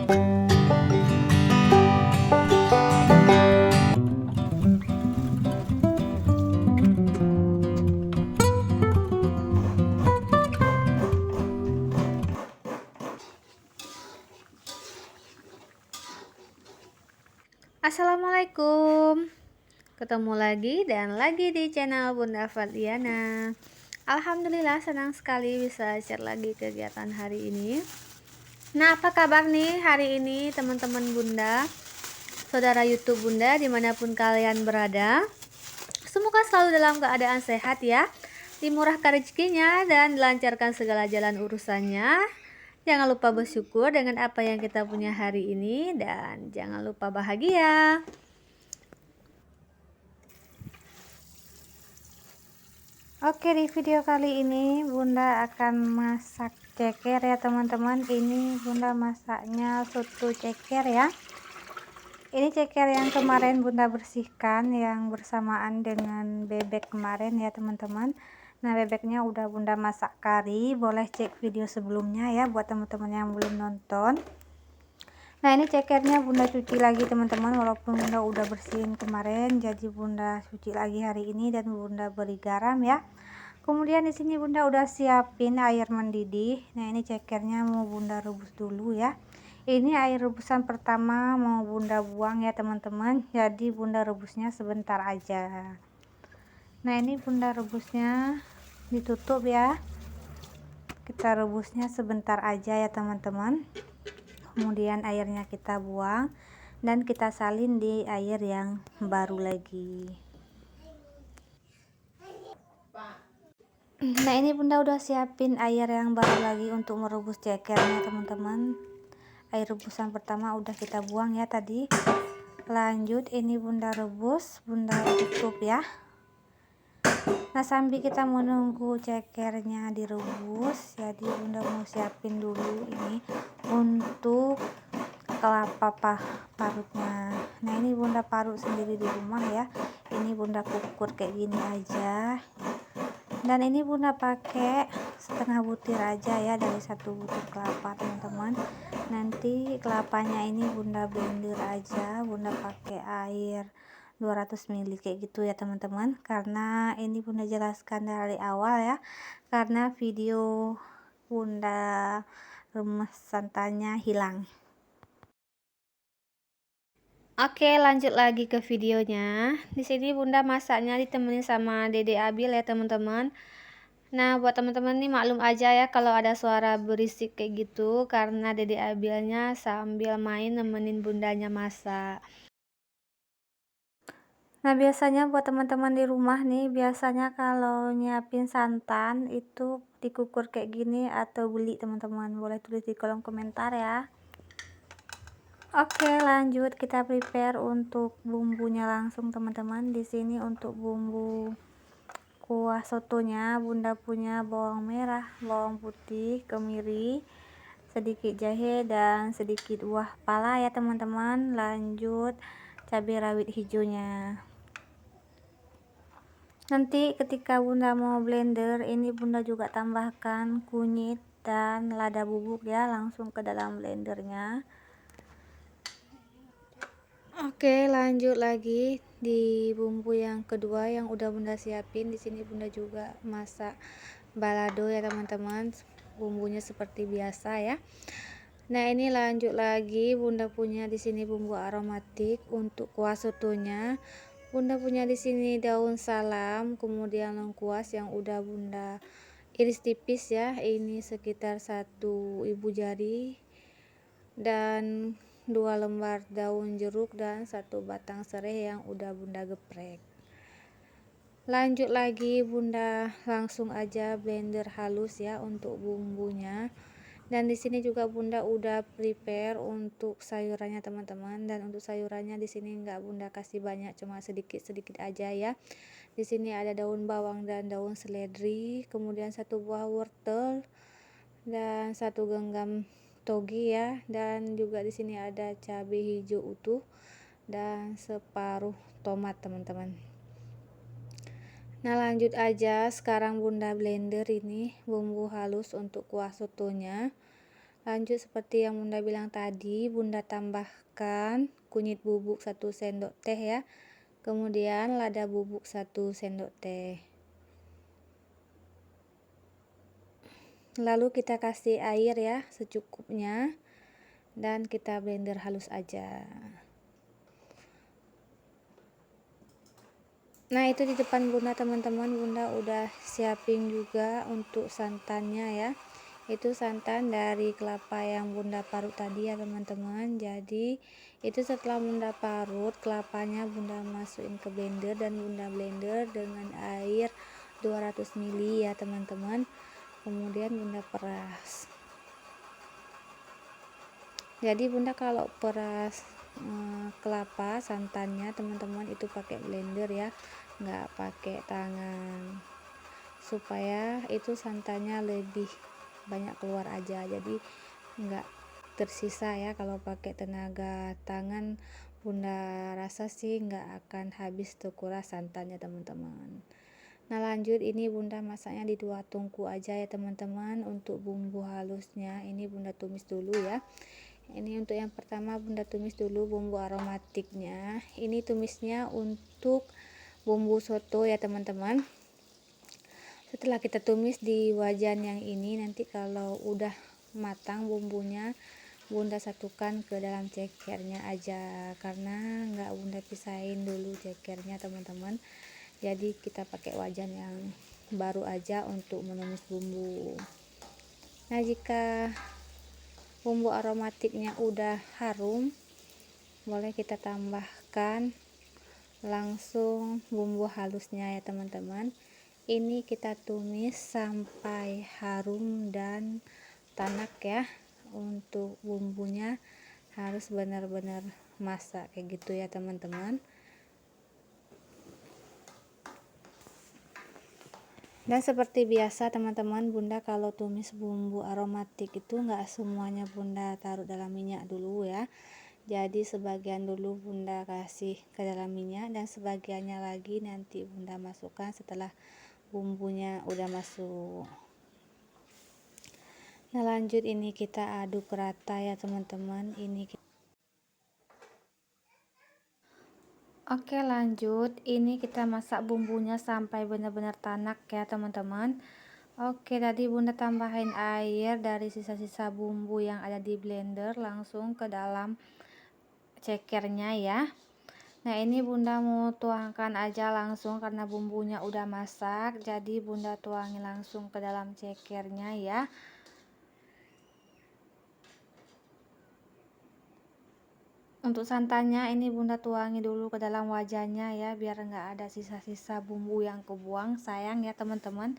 Assalamualaikum, ketemu lagi di channel Bunda Fadliana. Alhamdulillah senang sekali bisa share lagi kegiatan hari ini. Nah, apa kabar nih hari ini teman-teman Bunda, saudara YouTube Bunda dimanapun kalian berada? Semoga selalu dalam keadaan sehat ya, dimurahkan rezekinya dan dilancarkan segala jalan urusannya. Jangan lupa bersyukur dengan apa yang kita punya hari ini dan jangan lupa bahagia. Oke, di video kali ini Bunda akan masak ceker ya teman-teman. Ini Bunda masaknya soto ceker ya. Ini ceker yang kemarin Bunda bersihkan yang bersamaan dengan bebek kemarin ya teman-teman. Nah, bebeknya udah Bunda masak kari, boleh cek video sebelumnya ya buat teman-teman yang belum nonton. Nah, ini cekernya Bunda cuci lagi teman-teman, walaupun Bunda udah bersihin kemarin, jadi Bunda cuci lagi hari ini dan Bunda beri garam ya. Kemudian di sini Bunda udah siapin air mendidih. Nah, ini cekernya mau Bunda rebus dulu ya. Ini air rebusan pertama mau Bunda buang ya teman-teman. Jadi Bunda rebusnya sebentar aja. Nah, ini Bunda rebusnya ditutup ya. Kita rebusnya sebentar aja ya teman-teman. Kemudian airnya kita buang dan kita salin di air yang baru lagi. Nah, ini Bunda udah siapin air yang baru lagi untuk merebus cekernya teman-teman. Air rebusan pertama udah kita buang ya tadi. Lanjut ini Bunda rebus, Bunda tutup ya. Nah, sambil kita menunggu cekernya direbus, jadi Bunda mau siapin dulu ini untuk kelapa parutnya. Nah, ini Bunda parut sendiri di rumah ya. Ini Bunda kukur kayak gini aja. Dan ini Bunda pakai setengah butir aja ya dari satu butir kelapa teman-teman. Nanti kelapanya ini Bunda blender aja, Bunda pakai air 200 ml kayak gitu ya teman-teman. Karena ini Bunda jelaskan dari awal ya, karena video Bunda remes santannya hilang. Oke, lanjut lagi ke videonya. Di sini Bunda masaknya ditemenin sama Dede Abil ya teman-teman. Nah, buat teman-teman nih maklum aja ya kalau ada suara berisik kayak gitu karena Dede Abilnya sambil main nemenin bundanya masak. Nah, biasanya buat teman-teman di rumah nih, biasanya kalau nyiapin santan itu dikukur kayak gini atau beli teman-teman. Boleh tulis di kolom komentar ya. Oke, lanjut kita prepare untuk bumbunya langsung teman-teman. Di sini untuk bumbu kuah sotonya Bunda punya bawang merah, bawang putih, kemiri, sedikit jahe dan sedikit buah pala ya teman-teman. Lanjut cabai rawit hijaunya. Nanti ketika Bunda mau blender, ini Bunda juga tambahkan kunyit dan lada bubuk ya, langsung ke dalam blendernya. Oke, lanjut lagi di bumbu yang kedua yang udah Bunda siapin. Di sini Bunda juga masak balado ya teman-teman. Bumbunya seperti biasa ya. Nah, ini lanjut lagi Bunda punya di sini bumbu aromatik untuk kuah sotonya. Bunda punya di sini daun salam, kemudian lengkuas yang udah Bunda iris tipis ya. Ini sekitar 1 ibu jari dan 2 lembar daun jeruk dan 1 batang serai yang udah Bunda geprek. Lanjut lagi Bunda langsung aja blender halus ya untuk bumbunya. Dan di sini juga Bunda udah prepare untuk sayurannya teman-teman. Dan untuk sayurannya di sini enggak Bunda kasih banyak, cuma sedikit-sedikit aja ya. Di sini ada daun bawang dan daun seledri, kemudian 1 buah wortel dan 1 genggam toge ya. Dan juga di sini ada cabai hijau utuh dan separuh tomat teman-teman. Nah, lanjut aja sekarang Bunda blender ini bumbu halus untuk kuah sotonya. Lanjut seperti yang bunda bilang tadi, bunda tambahkan kunyit bubuk 1 sendok teh ya, kemudian lada bubuk 1 sendok teh. Lalu kita kasih air ya secukupnya, dan kita blender halus aja. Nah, itu di depan bunda teman-teman, bunda udah siapin juga untuk santannya ya. Itu santan dari kelapa yang bunda parut tadi ya teman-teman. Jadi itu setelah bunda parut kelapanya, bunda masukin ke blender dan bunda blender dengan air 200 ml ya teman-teman. Kemudian bunda peras. Jadi bunda kalau peras kelapa santannya teman-teman itu pakai blender ya, nggak pakai tangan, supaya itu santannya lebih banyak keluar aja, jadi nggak tersisa ya. Kalau pakai tenaga tangan bunda rasa sih nggak akan habis terkuras santannya teman-teman. Nah, lanjut ini bunda masaknya di 2 tungku aja ya teman-teman. Untuk bumbu halusnya ini bunda tumis dulu ya. Ini untuk yang pertama bunda tumis dulu bumbu aromatiknya. Ini tumisnya untuk bumbu soto ya teman-teman. Setelah kita tumis di wajan yang ini, nanti kalau udah matang bumbunya bunda satukan ke dalam cekernya aja, karena nggak bunda pisahin dulu cekernya teman-teman. Jadi kita pakai wajan yang baru aja untuk menumis bumbu. Nah, jika bumbu aromatiknya udah harum, boleh kita tambahkan langsung bumbu halusnya ya teman-teman. Ini kita tumis sampai harum dan tanak ya. Untuk bumbunya harus benar-benar masak kayak gitu ya teman-teman. Dan seperti biasa teman-teman, bunda kalau tumis bumbu aromatik itu nggak semuanya bunda taruh dalam minyak dulu ya. Jadi sebagian dulu bunda kasih ke dalam minyak, dan sebagiannya lagi nanti bunda masukkan setelah bumbunya udah masuk. Nah, lanjut ini kita aduk rata ya teman-teman. Oke, lanjut ini kita masak bumbunya sampai benar-benar tanak ya teman-teman. Oke, tadi bunda tambahin air dari sisa-sisa bumbu yang ada di blender langsung ke dalam cekernya ya. Nah, ini bunda mau tuangkan aja langsung karena bumbunya udah masak, jadi bunda tuangin langsung ke dalam cekernya ya. Untuk santannya ini bunda tuangi dulu ke dalam wajannya ya, biar nggak ada sisa-sisa bumbu yang kebuang, sayang ya teman-teman.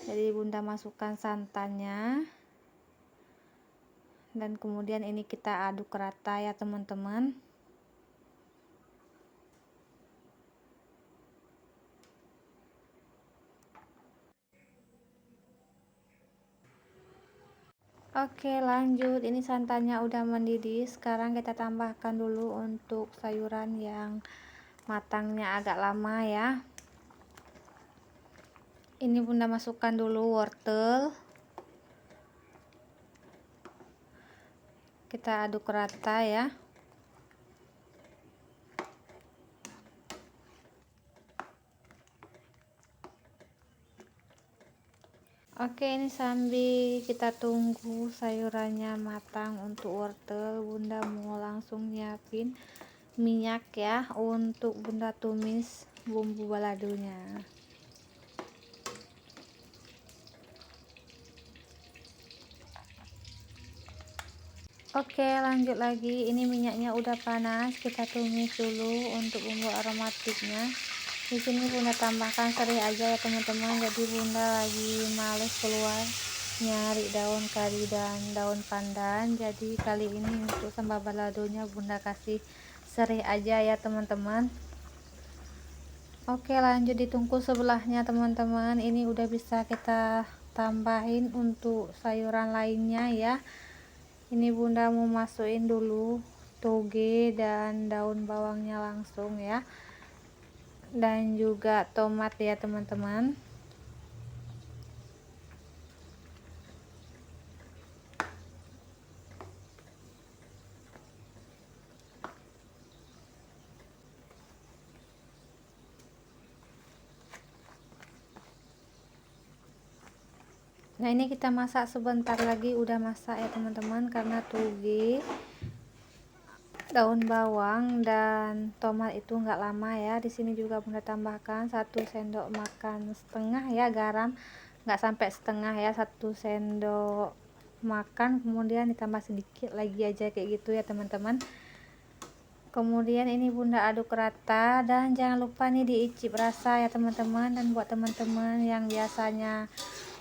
Jadi bunda masukkan santannya, dan kemudian ini kita aduk rata ya teman-teman. Oke, lanjut ini santannya udah mendidih. Sekarang kita tambahkan dulu untuk sayuran yang matangnya agak lama ya. Ini bunda masukkan dulu wortel, kita aduk rata ya. Oke, ini sambil kita tunggu sayurannya matang untuk wortel, bunda mau langsung nyiapin minyak ya untuk bunda tumis bumbu baladonya. Oke, lanjut lagi, ini minyaknya udah panas, kita tumis dulu untuk bumbu aromatiknya. Di sini bunda tambahkan serai aja ya teman-teman, jadi bunda lagi males keluar nyari daun kari dan daun pandan, jadi kali ini untuk sambal baladonya bunda kasih serai aja ya teman-teman. Oke, lanjut ditunggu sebelahnya teman-teman. Ini udah bisa kita tambahin untuk sayuran lainnya ya. Ini bunda mau masukin dulu toge dan daun bawangnya langsung ya, dan juga tomat ya teman-teman. Nah, ini kita masak sebentar lagi, udah masak ya teman-teman, karena toge, daun bawang dan tomat itu nggak lama ya. Di sini juga bunda tambahkan 1,5 sendok makan ya garam, nggak sampai setengah ya, 1 sendok makan, kemudian ditambah sedikit lagi aja kayak gitu ya teman-teman. Kemudian ini bunda aduk rata, dan jangan lupa nih diicip rasa ya teman-teman. Dan buat teman-teman yang biasanya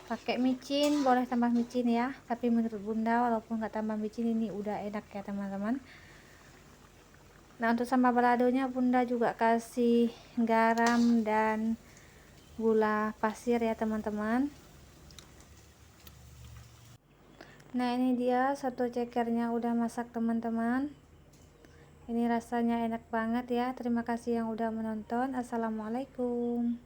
pakai micin, boleh tambah micin ya, tapi menurut bunda walaupun nggak tambah micin ini udah enak ya teman-teman. Nah, untuk sambal baladonya bunda juga kasih garam dan gula pasir ya teman-teman. Nah, ini dia soto cekernya udah masak teman-teman. Ini rasanya enak banget ya. Terima kasih yang udah menonton. Assalamualaikum.